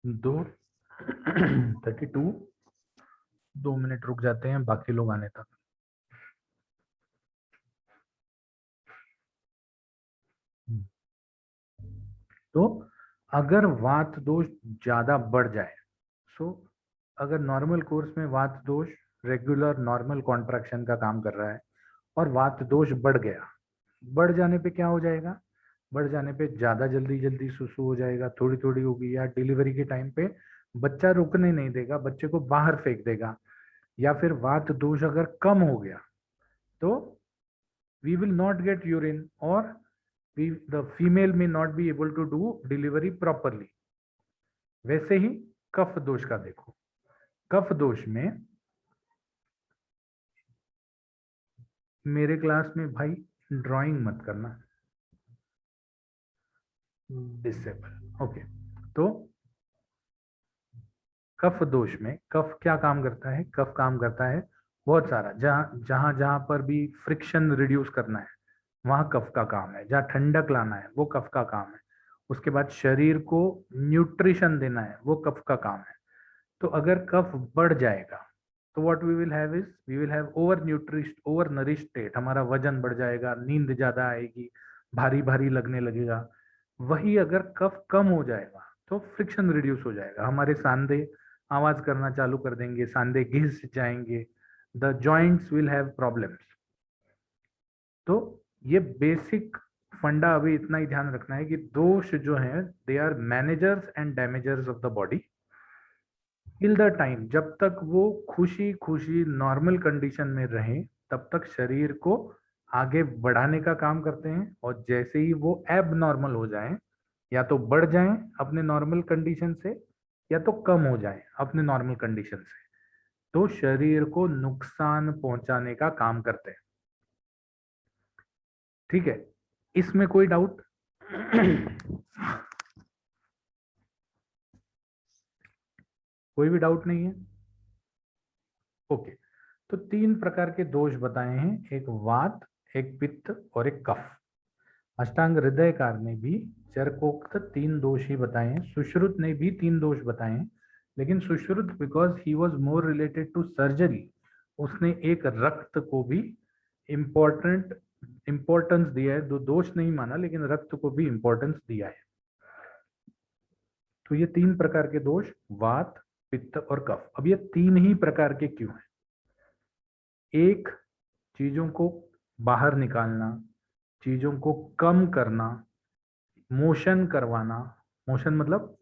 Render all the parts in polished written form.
2:32, 2 minute रुक जाते हैं बाकी लोग आने तक। तो अगर वात दोष ज्यादा बढ़ जाए, सो अगर नॉर्मल कोर्स में वात दोष रेगुलर नॉर्मल कॉन्ट्रैक्शन का काम कर रहा है और वात दोष बढ़ गया, बढ़ जाने पे क्या हो जाएगा, बढ़ जाने पे ज्यादा जल्दी जल्दी सुसु हो जाएगा, थोड़ी थोड़ी होगी, या डिलीवरी के टाइम पे बच्चा रुकने नहीं देगा, बच्चे को बाहर फेंक देगा। या फिर वात दोष अगर कम हो गया तो we will not get urine और the female may not be able to do delivery properly। वैसे ही कफ दोष का देखो, कफ दोष में मेरे क्लास में भाई ड्राइंग मत करना, डिसेबल। ओके, तो कफ दोष में कफ क्या काम करता है, कफ काम करता है बहुत सारा, जहां जहां पर भी फ्रिक्शन रिड्यूस करना है वहां कफ का काम है, जहां ठंडक लाना है वो कफ का काम है, उसके बाद शरीर को न्यूट्रिशन देना है वो कफ का काम है। तो अगर कफ बढ़ जाएगा तो what we will have is we will have over nourish state, हमारा वजन बढ़ जाएगा, नींद ज्यादा आएगी, भारी भारी लगने लगेगा। वही अगर कफ कम हो जाएगा तो फ्रिक्शन रिड्यूस हो जाएगा, हमारे सांधे आवाज करना चालू कर देंगे, सांधे घिस जाएंगे, the joints will have problems. तो ये बेसिक फंडा अभी इतना ही ध्यान रखना है कि दोष जो है they are managers and damagers of the body till the time, जब तक वो खुशी खुशी नॉर्मल कंडीशन में रहे तब तक शरीर को आगे बढ़ाने का काम करते हैं, और जैसे ही वो एब नॉर्मल हो जाए, या तो बढ़ जाए अपने नॉर्मल कंडीशन से या तो कम हो जाए अपने नॉर्मल कंडीशन से, तो शरीर को नुकसान पहुंचाने का काम करते हैं। ठीक है, इसमें कोई डाउट? कोई भी डाउट नहीं है? ओके, तो 3 प्रकार के दोष बताए हैं, एक वात, एक पित्त और एक कफ। अष्टांग हृदयकार ने भी चरकोक्त 3 दोष ही बताए हैं, सुश्रुत ने भी 3 दोष बताए हैं, लेकिन Sushruta because he was more related to surgery, उसने एक रक्त को भी इंपॉर्टेंस दिया है, दो दोष नहीं माना लेकिन रक्त को भी इंपॉर्टेंस दिया है। तो ये 3 प्रकार के दोष, वात, पित्त और कफ। अब ये 3 ही प्रकार के क्यों हैं? एक, चीजों को बाहर निकालना, चीजों को कम करना, मोशन करवाना, मोशन मतलब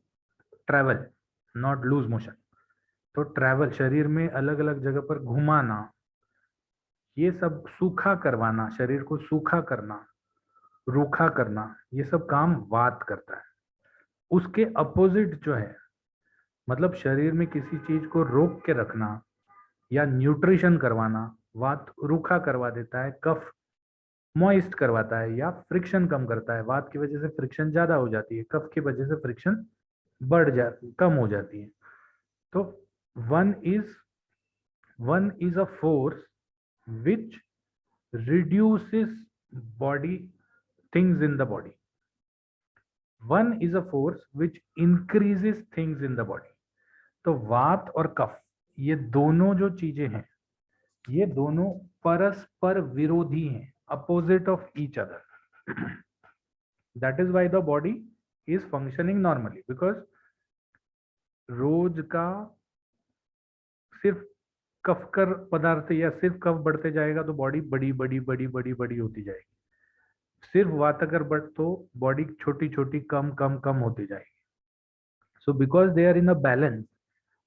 ट्रैवल, नॉट लूज मोशन, तो ट्रैवल शरीर में अलग अलग जगह पर घुमाना, ये सब सूखा करवाना, शरीर को सूखा करना, रूखा करना, ये सब काम वात करता है। उसके अपोजिट जो है, मतलब शरीर में किसी चीज को रोक के रखना या न्यूट्रिशन करवाना, वात रूखा करवा देता है, कफ मॉइस्ट करवाता है या फ्रिक्शन कम करता है। वात की वजह से फ्रिक्शन ज्यादा हो जाती है, कफ की वजह से फ्रिक्शन कम हो जाती है। तो one is a force which reduces body things in the body, one is a force which increases things in the body। तो वात और कफ, ये दोनों जो चीजें हैं, ये दोनों परस्पर विरोधी हैं, opposite of each other. That is why the body is functioning normally, because रोज का सिर्फ कफकर पदार्थ या सिर्फ कफ बढ़ते जाएगा तो बॉडी बड़ी बड़ी बड़ी बड़ी बड़ी होती जाएगी, सिर्फ वात अगर बढ़ तो बॉडी छोटी छोटी कम कम कम होती जाएगी। So because they are in a balance,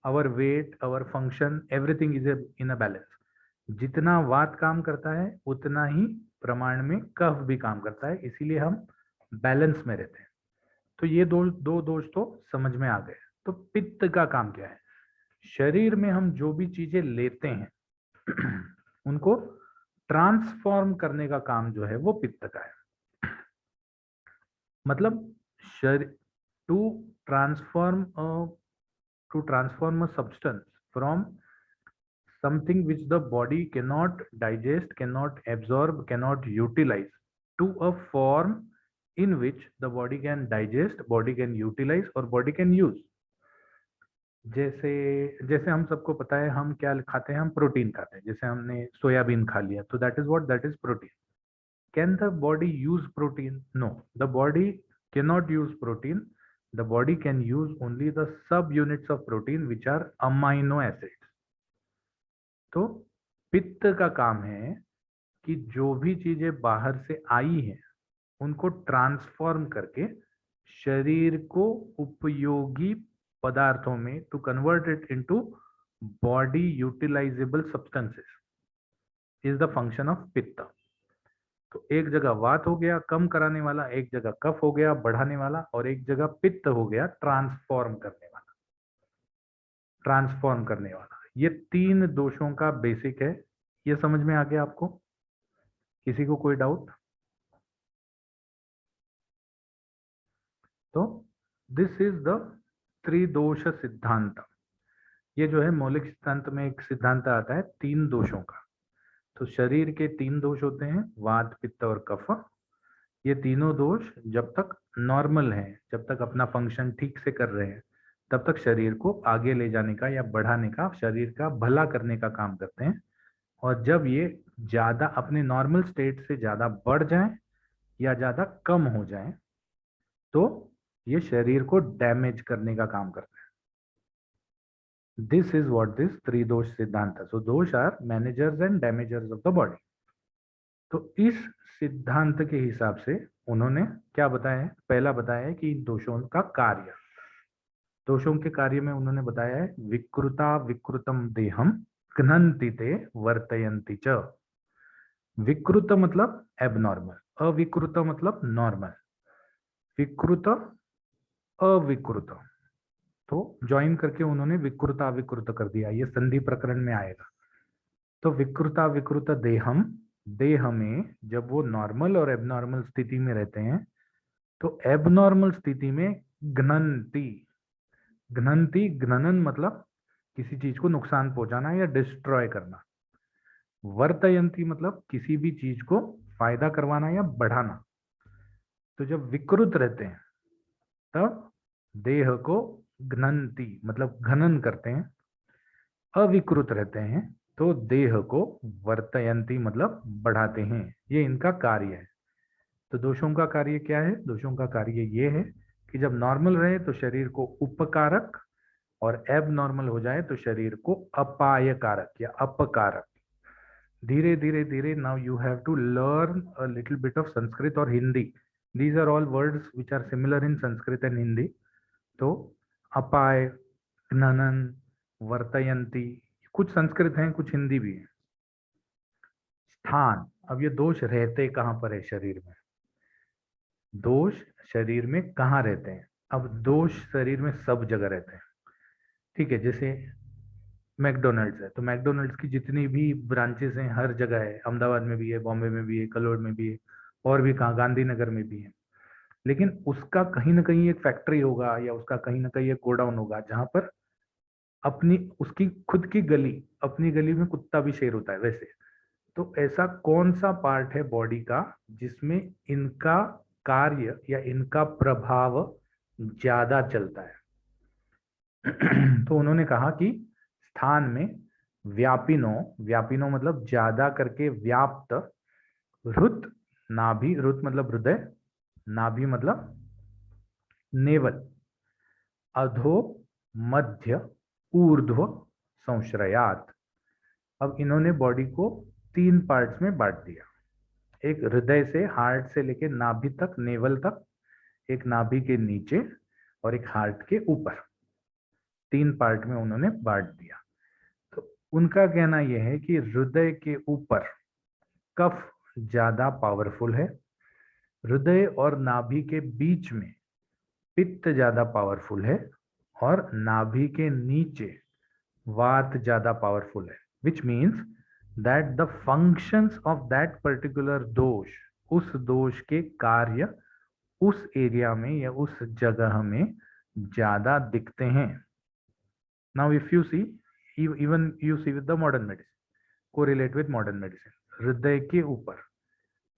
our weight, our function, everything is in a balance. जितना वात काम करता है उतना ही प्रमाण में कफ भी काम करता है, इसीलिए हम बैलेंस में रहते हैं। तो ये दो दोष तो समझ में आ गए। तो पित्त का काम क्या है? शरीर में हम जो भी चीजें लेते हैं उनको ट्रांसफॉर्म करने का काम जो है वो पित्त का है। मतलब to transform a substance from something which the body cannot digest, cannot absorb, cannot utilize, to a form in which the body can digest, body can utilize or body can use। जैसे जैसे हम सबको पता है हम क्या खाते हैं, हम प्रोटीन खाते हैं, जैसे हमने सोयाबीन खा लिया तो that is what, that is protein. Can the body use protein? No, the body cannot use protein. The body can use only the sub units of protein which are amino acids. तो पित्त का काम है कि जो भी चीजें बाहर से आई हैं उनको ट्रांसफॉर्म करके शरीर को उपयोगी पदार्थों में, to convert it into body utilizable substances, is the function of pitta. तो एक जगह वात हो गया कम कराने वाला, एक जगह कफ हो गया बढ़ाने वाला, और एक जगह पित्त हो गया ट्रांसफॉर्म करने वाला। ट्रांसफॉर्म करने वाला, ये तीन दोषों का बेसिक है। ये समझ में आ गया आपको? किसी को कोई डाउट? तो दिस इज द त्रिदोष सिद्धांत। ये जो है मौलिक सिद्धांत में एक सिद्धांत आता है तीन दोषों का। तो शरीर के तीन दोष होते हैं, वात पित्त और कफ। ये तीनों दोष जब तक नॉर्मल हैं, जब तक अपना फंक्शन ठीक से कर रहे हैं, तब तक शरीर को आगे ले जाने का या बढ़ाने का, शरीर का भला करने का काम करते हैं। और जब ये ज्यादा अपने नॉर्मल स्टेट से ज्यादा बढ़ जाए या ज्यादा कम हो जाए तो ये शरीर को डैमेज करने का काम करते हैं। This is what this tridosha siddhant. So dosha are managers and damagers of the body. तो इस सिद्धांत के हिसाब से उन्होंने क्या बताया है? पहला बताया है कि इन दोषों का कार्य, दोषों के कार्य में उन्होंने बताया है विकृता विकृतम देहम घ्नन्ति ते वर्तयन्ति च। विकृत मतलब एबनॉर्मल, अविकृत मतलब नॉर्मल, विकृत अविकृत। तो ज्वाइन करके उन्होंने विकृता विकृत कर दिया, ये संधि प्रकरण में आएगा। तो विकृता विकृत देहम, देह में जब वो नॉर्मल और एबनॉर्मल स्थिति में रहते हैं तो एबनॉर्मल स्थिति में घ्नन्ति, घ्नन्ति घ्ननन मतलब किसी चीज को नुकसान पहुंचाना या डिस्ट्रॉय करना। वर्तयंती मतलब किसी भी चीज को फायदा करवाना या बढ़ाना। तो जब विकृत रहते हैं तब देह को घ्नन्ति मतलब घनन करते हैं, अविकृत रहते हैं तो देह को वर्तयंती मतलब बढ़ाते हैं। ये इनका कार्य है। तो दोषों का कार्य क्या है? दोषों का कार्य ये है कि जब नॉर्मल रहे तो शरीर को उपकारक, और एब नॉर्मल हो जाए तो शरीर को अपायकारक या अपकारक। धीरे धीरे धीरे now you have to learn a little bit of Sanskrit और Hindi. These are all words which are similar in Sanskrit and Hindi. तो अपाय, घ्ननन, वर्तयंती कुछ संस्कृत हैं कुछ हिंदी भी है। स्थान, अब ये दोष रहते कहां पर है शरीर में? दोष शरीर में कहाँ रहते हैं? अब दोष शरीर में सब जगह रहते हैं, ठीक है। जैसे मैकडोनल्ड्स है तो मैकडोनल्ड्स की जितनी भी ब्रांचेस हैं हर जगह है, अहमदाबाद में भी है, बॉम्बे में भी है, कलोड़ में भी है, और भी कहाँ, गांधीनगर में भी है। लेकिन उसका कहीं ना कहीं एक फैक्ट्री होगा या उसका कहीं ना कहीं एक गोडाउन होगा जहां पर अपनी उसकी खुद की गली, अपनी गली में कुत्ता भी शेर होता है वैसे। तो ऐसा कौन सा पार्ट है बॉडी का जिसमें इनका कार्य या इनका प्रभाव ज्यादा चलता है? तो उन्होंने कहा कि स्थान में व्यापिनो, व्यापिनो मतलब ज्यादा करके व्याप्त, रुत नाभि, रुत मतलब हृदय, नाभि मतलब नेवल, अधो मध्य ऊर्ध्व संश्रयात। अब इन्होंने बॉडी को तीन पार्ट्स में बांट दिया। एक हृदय से, हार्ट से लेके नाभि तक, नेवल तक, एक नाभि के नीचे, और एक हार्ट के ऊपर। तीन पार्ट में उन्होंने बांट दिया। तो उनका कहना यह है कि हृदय के ऊपर कफ ज्यादा पावरफुल है, हृदय और नाभि के बीच में पित्त ज्यादा पावरफुल है, और नाभि के नीचे वात ज्यादा पावरफुल है। Which means that the functions of that particular दोष, उस दोष के कार्य उस एरिया में या उस जगह में ज्यादा दिखते हैं। Now if you see, even you see with the modern medicine, correlate with modern medicine, हृदय के ऊपर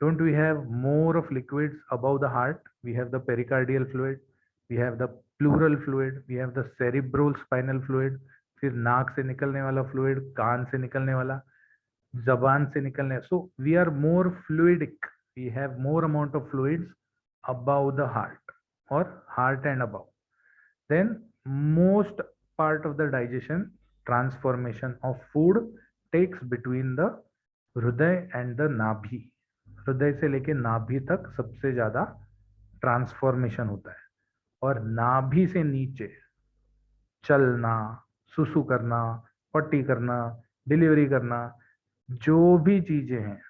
don't we have more of liquids above the heart? We have the pericardial fluid, we have the pleural fluid, we have the cerebral spinal fluid, फिर नाक से निकलने वाला fluid, कान से निकलने वाला, जबान से निकलने. So we are more fluidic, we have more amount of fluids above the heart or heart and above. Then most part of the digestion transformation of food takes between the हृदय and the नाभि. हृदय से लेके नाभि तक सबसे ज्यादा transformation होता है. और नाभि से नीचे चलना, सुसु करना, पट्टी करना, डिलीवरी करना, जो भी चीजें हैं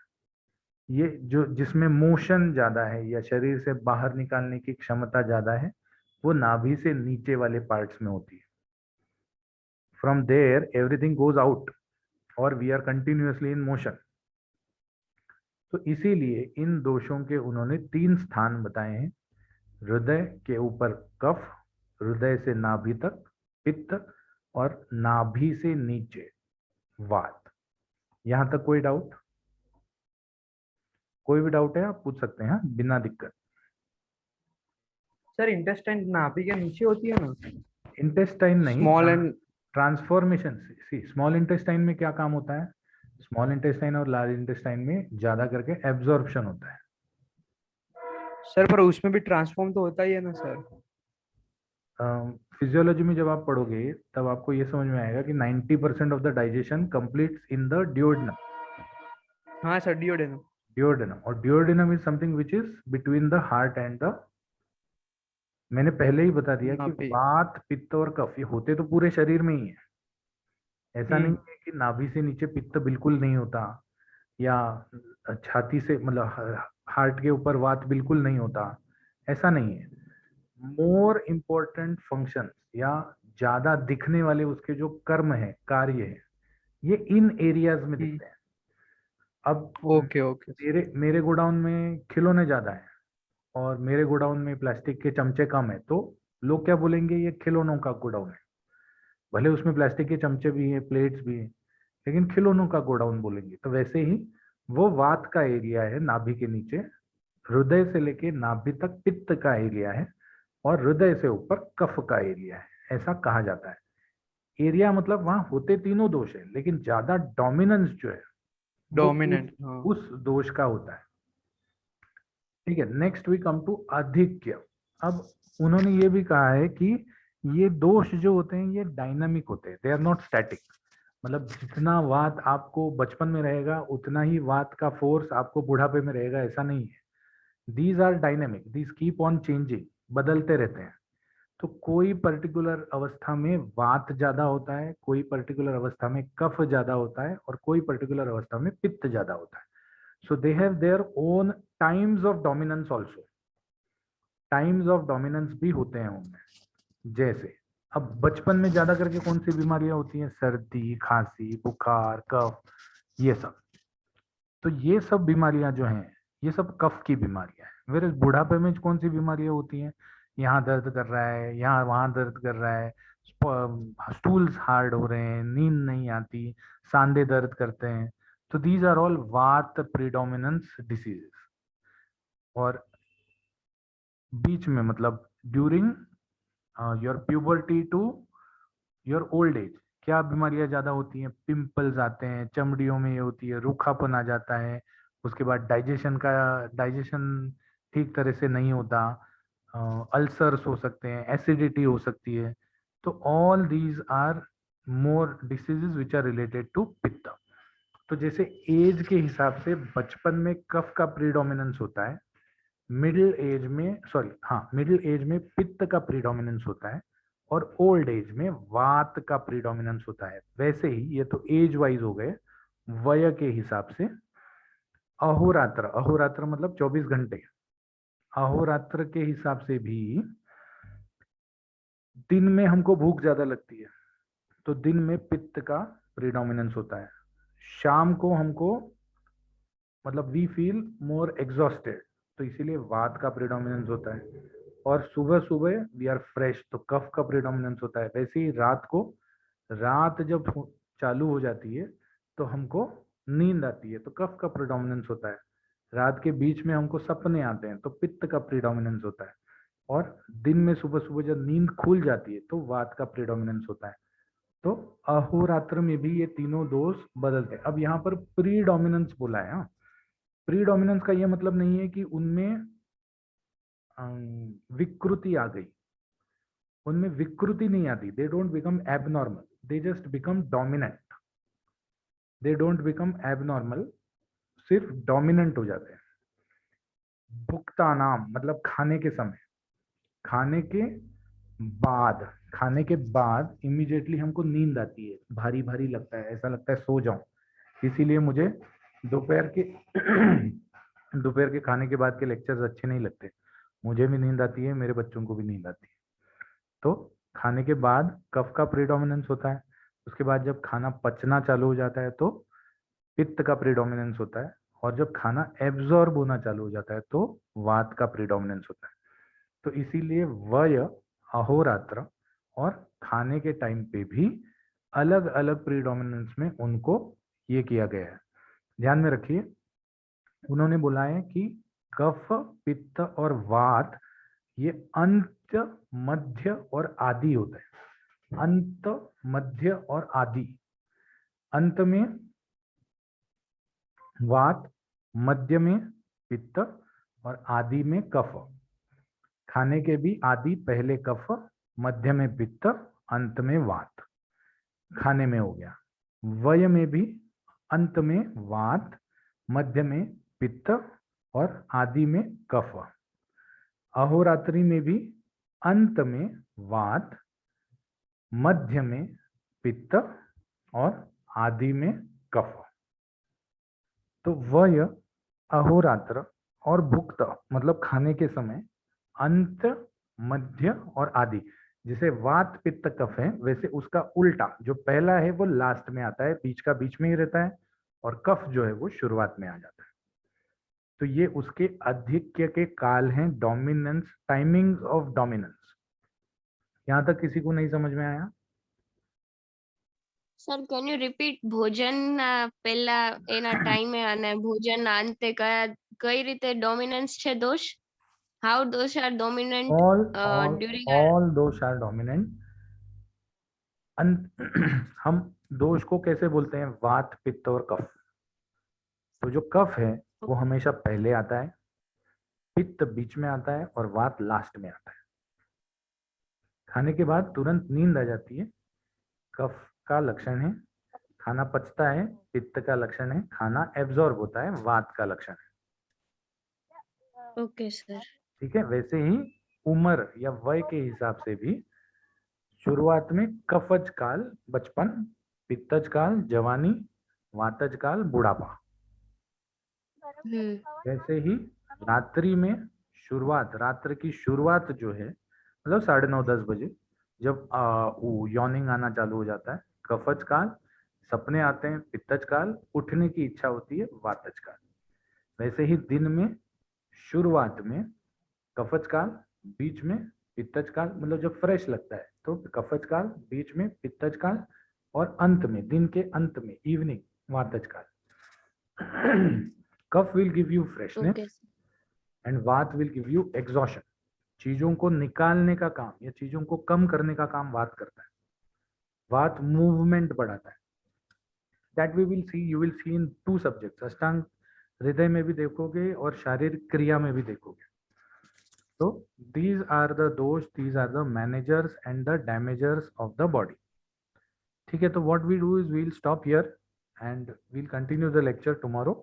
ये जो जिसमें मोशन ज्यादा है या शरीर से बाहर निकालने की क्षमता ज्यादा है, वो नाभि से नीचे वाले पार्ट्स में होती है. From there everything goes out और we are continuously in motion. तो इसीलिए इन दोषों के उन्होंने 3 स्थान बताए हैं. हृदय के ऊपर कफ, हृदय से नाभि तक पित्त और नाभि से नीचे वात. यहां तक कोई डाउट? कोई भी डाउट है आप पूछ सकते हैं बिना दिक्कत. सर इंटेस्टाइन नाभि के नीचे होती है ना? इंटेस्टाइन नहीं, small and transformation. See small intestine में क्या काम होता है? स्मॉल इंटेस्टाइन और लार्ज इंटेस्टाइन में ज्यादा करके एब्जॉर्प्शन होता है. सर पर उसमें भी ट्रांसफॉर्म तो होता ही है ना सर? फिजियोलॉजी में जब आप पढ़ोगे तब आपको ये समझ में आएगा कि 90% of the digestion completes in the duodenum. हाँ सर, डिओडेनम. डिओडेनम, और duodenum is something which is between the heart and the. मैंने पहले ही बता दिया कि नाभि. वात, पित्त और कफ ये होते तो पूरे शरीर में ही है. ऐसा नहीं है कि नाभि से नीचे पित्त बिल्कुल नहीं होता, या छाती से मतलब हार्ट के ऊपर वात बिल्कुल नहीं होता, ऐसा नहीं है. मोर इम्पोर्टेंट फंक्शन या ज्यादा दिखने वाले उसके जो कर्म है, कार्य है, ये इन एरियाज में दिखते हैं. अब ओके ओके. मेरे मेरे गोडाउन में खिलौने ज्यादा है और मेरे गोडाउन में प्लास्टिक के चमचे कम है, तो लोग क्या बोलेंगे? ये खिलौनों का गोडाउन है. भले उसमें प्लास्टिक के चमचे भी हैं, प्लेट्स भी हैं, लेकिन खिलौनों का गोडाउन बोलेंगे. तो वैसे ही वो वात का एरिया है नाभि के नीचे, हृदय से लेके नाभि तक पित्त का एरिया है, और हृदय से ऊपर कफ का एरिया है. ऐसा कहा जाता है. एरिया मतलब वहां होते तीनों दोष है, लेकिन ज्यादा डोमिनेंस जो है वो डोमिनेंट. हाँ. उस दोष का होता है. ठीक है. नेक्स्ट वी कम टू आधिक्य. अब उन्होंने ये भी कहा है कि ये दोष जो होते हैं ये डायनामिक होते हैं, दे आर नॉट स्टैटिक. मतलब जितना वात आपको बचपन में रहेगा उतना ही वात का फोर्स आपको बुढ़ापे में रहेगा, ऐसा नहीं है. These are dynamic, these keep on changing, बदलते रहते हैं. तो कोई पर्टिकुलर अवस्था में वात ज्यादा होता है, कोई पर्टिकुलर अवस्था में कफ ज्यादा होता है, और कोई पर्टिकुलर अवस्था में पित्त ज्यादा होता है. So they have their own times of dominance also. Times of dominance भी होते हैं उनमें. जैसे अब बचपन में ज्यादा करके कौन सी बीमारियां होती हैं? सर्दी, खांसी, बुखार, कफ, ये सब. तो ये सब बीमारियां जो हैं ये सब कफ की बीमारियां हैं. फिर बुढ़ापे में कौन सी बीमारियां होती हैं? यहाँ दर्द कर रहा है, यहाँ वहां दर्द कर रहा है, स्टूल्स हार्ड हो रहे हैं, नींद नहीं आती, सांधे दर्द करते हैं. तो these are all vata predominance diseases. और बीच में मतलब during your puberty to your old age क्या बीमारियां ज्यादा होती हैं? पिंपल्स आते हैं, चमड़ियों में ये होती है, रूखापन आ जाता है. उसके बाद डाइजेशन ठीक तरह से नहीं होता, अल्सर्स हो सकते हैं, एसिडिटी हो सकती है. तो all these are more diseases which are related to pitta. तो जैसे एज के हिसाब से बचपन में कफ का प्रीडोमिनेंस होता है, मिडिल एज में पित्त का प्रीडोमिनेंस होता है, और ओल्ड एज में वात का प्रीडोमिनेंस होता है. वैसे ही ये तो एज वाइज हो गए. वय के हिसाब से अहोरात्र, अहोरात्र मतलब 24 घंटे, अहोरात्र के हिसाब से भी दिन में हमको भूख ज्यादा लगती है, तो दिन में पित्त का प्रीडोमिनेंस होता है. शाम को हमको मतलब वी फील मोर एग्जॉस्टेड, तो इसीलिए वात का प्रीडोमिनेंस होता है. और सुबह सुबह वी आर फ्रेश, तो कफ का प्रीडोमिनेंस होता है. वैसे ही रात को, रात जब चालू हो जाती है तो हमको नींद आती है, तो कफ का प्रीडोमिनेंस होता है. रात के बीच में हमको सपने आते हैं, तो पित्त का प्रीडोमिनेंस होता है. और दिन में सुबह सुबह जब नींद खुल जाती है तो वात का प्रीडोमिनेंस होता है। तो अहोरात्र में भी ये तीनों दोष बदलते हैं। अब यहाँ पर प्रीडोमिनेंस बोला है। प्रीडोमिनेंस का ये मतलब नहीं है कि उनमें विकृति आ गई, उनमें विकृति नहीं आती। They don't become abnormal, they just become dominant. They don't become abnormal, सिर्फ डोमिनेंट हो जाते हैं। भुक्ता नाम मतलब खाने के समय, खाने के बाद, खाने के बाद इमीडिएटली हमको नींद आती है, भारी भारी लगता है, ऐसा लगता है सो जाऊं। इसीलिए मुझे दोपहर के दोपहर के खाने के बाद के लेक्चर्स अच्छे नहीं लगते। मुझे भी नींद आती है, मेरे बच्चों को भी नींद आती है। तो खाने के बाद कफ का प्रीडोमिनेंस होता है। उसके बाद जब खाना पचना चालू हो जाता है तो पित्त का प्रीडोमिनेंस होता है। और जब खाना एब्जॉर्ब होना चालू हो जाता है तो वात का प्रीडोमिनेंस होता है। तो इसीलिए वय, अहोरात्र और खाने के टाइम पे भी अलग अलग प्रीडोमिनेंस में उनको ये किया गया है। ध्यान में रखिए, उन्होंने बोला है कि कफ, पित्त और वात ये अंत, मध्य और आदि होता है। अंत, मध्य और आदि। अंत में वात, मध्य में पित्त और आदि में कफ। खाने के भी आदि, पहले कफ, मध्य में पित्त, अंत में वात। खाने में हो गया। वय में भी अंत में वात, मध्य में पित्त और आदि में कफ। अहोरात्रि में भी अंत में वात, मध्य में पित्त और आदि में कफ। तो वय, अहोरात्र और भुक्त मतलब खाने के समय, अंत, मध्य और आदि। जिसे वात, पित्त, कफ है, वैसे उसका उल्टा जो पहला है वो लास्ट में आता है, बीच का बीच में ही रहता है, और कफ जो है वो शुरुआत में आ जाता है। तो ये उसके आधिक्य के काल हैं, डोमिनेंस, टाइमिंग्स ऑफ डोमिनेंस। यहां तक किसी को नहीं समझ में आया? સર કેન યુ રિપીટ ભોજન પહેલા એના ટાઈમે અને ભોજન અંતે કઈ રીતે ડોમિનન્સ છે દોષ? હાઉ દોષ આર ડોમિનન્ટ ડ્યુરિંગ all दोष आर डोमिनेंट। हम दोष को कैसे बोलते हैं? वात, पित्त और कफ। तो जो कफ है वो हमेशा पहले आता है, पित्त बीच में आता है और वात लास्ट में आता है। खाने के बाद तुरंत नींद आ जाती है, कफ का लक्षण है। खाना पचता है, पित्त का लक्षण है। खाना एब्जॉर्ब होता है, वात का लक्षण है। ઓકે સર ठीक है। वैसे ही उम्र या वय के हिसाब से भी शुरुआत में कफज काल बचपन, पित्तज काल जवानी, वातज काल बुढ़ापा। वैसे ही रात्रि में शुरुआत, रात्र की शुरुआत जो है मतलब 9:30-10 बजे जब यॉर्निंग आना चालू हो जाता है, कफज काल। सपने आते हैं, पित्तज काल। उठने की इच्छा होती है, वातज काल। वैसे ही दिन में शुरुआत में कफज काल, बीच में पित्तज काल, मतलब जब फ्रेश लगता है तो कफज काल, बीच में पित्तज काल और अंत में, दिन के अंत में इवनिंग, वातज काल। Kapha will give you freshness okay and vata will give you exhaustion. चीजों को निकालने का काम या चीजों को कम करने का काम वात करता है। वात मूवमेंट बढ़ाता है। That we will see, you will see in 2 subjects, Ashtanga Hridaya में भी देखोगे और शारीरिक क्रिया में भी देखोगे। So these are the dosh, these are the managers and the damagers of the body. ठीक है, तो what we do is we'll stop here and we'll continue the lecture tomorrow.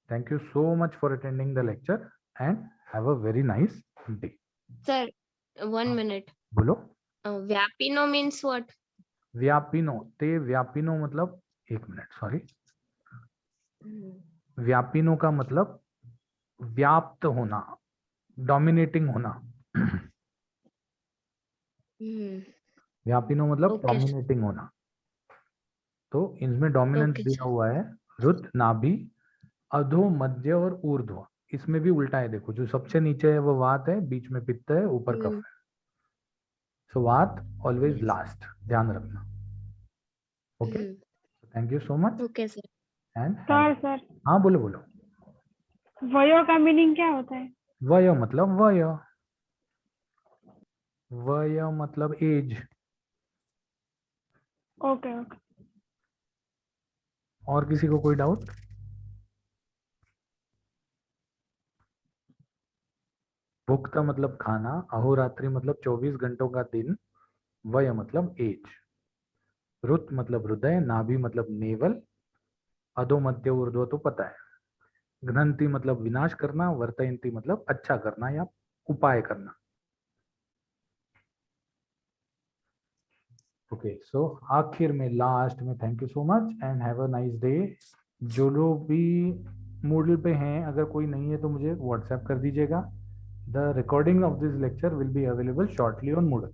Thank you so much for attending the lecture and have a very nice day. Sir 1 minute बोलो। વ્યાપીનો means what? व्यापिनो, ते व्यापिनो मतलब, एक minute sorry, व्यापिनो का मतलब व्याप्त होना, dominating होना। व्यापिनो मतलब Okay. डोमिनेटिंग होना। तो इनमें डोमिनेंस Okay, दिया sir. हुआ है रुद्र, नाभि, अधो, मध्य और ऊर्ध्व। इसमें भी उल्टा है, देखो जो सबसे नीचे है वो वात है, बीच में पित्त है, ऊपर कफ है। सो वात ऑलवेज Yes. लास्ट, ध्यान रखना। Okay, thank you so much okay sir. And sir हाँ बोलो बोलो। वयो का मीनिंग क्या होता है? वय मतलब वय, वय मतलब एज। Okay okay. और किसी को कोई डाउट? भुक्ता मतलब खाना, अहोरात्रि मतलब 24 घंटों का दिन, वय मतलब एज, रुत मतलब हृदय, नाभि मतलब नेवल, अधो मध्य ऊर्ध्व तो पता है, घ्नन्ति मतलब विनाश करना, वर्तयन्ति मतलब अच्छा करना या उपाय करना। ओके सो आखिर में लास्ट में thank you so much and have a nice day. जो लोग भी मूडल पे हैं, अगर कोई नहीं है तो मुझे व्हाट्सएप कर दीजिएगा। The recording of this lecture will be available shortly on Moodle.